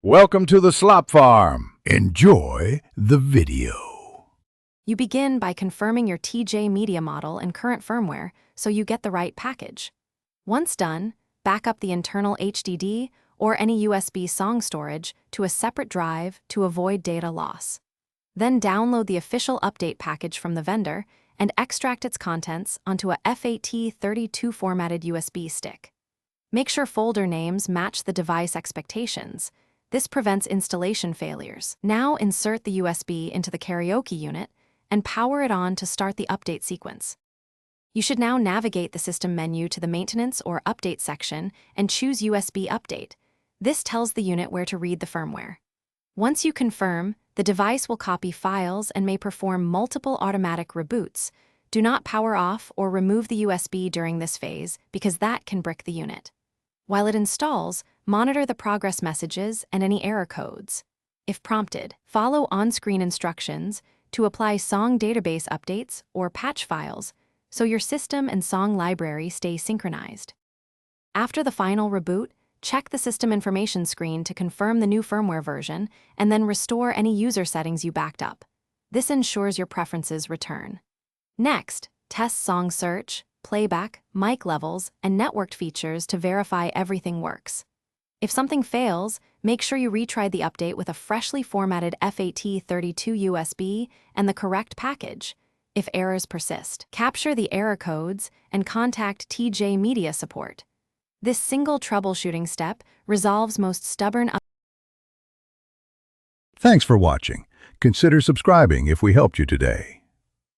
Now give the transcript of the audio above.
Welcome to the Slop Farm. Enjoy the video. You begin by confirming your TJ Media model and current firmware so you get the right package. Once done, back up the internal HDD or any USB song storage to a separate drive to avoid data loss. Then download the official update package from the vendor and extract its contents onto a FAT32 formatted USB stick. Make sure folder names match the device expectations. This prevents installation failures. Now insert the USB into the karaoke unit and power it on to start the update sequence. You should now navigate the system menu to the maintenance or update section and choose USB update. This tells the unit where to read the firmware. Once you confirm, the device will copy files and may perform multiple automatic reboots. Do not power off or remove the USB during this phase because that can brick the unit. While it installs, monitor the progress messages and any error codes. If prompted, follow on-screen instructions to apply song database updates or patch files so your system and song library stay synchronized. After the final reboot, check the system information screen to confirm the new firmware version and then restore any user settings you backed up. This ensures your preferences return. Next, test song search, playback, mic levels, and networked features to verify everything works. If something fails, make sure you retry the update with a freshly formatted FAT32 USB and the correct package. If errors persist, capture the error codes and contact TJ Media support. This single troubleshooting step resolves most stubborn. Thanks for watching. Consider subscribing if we helped you today.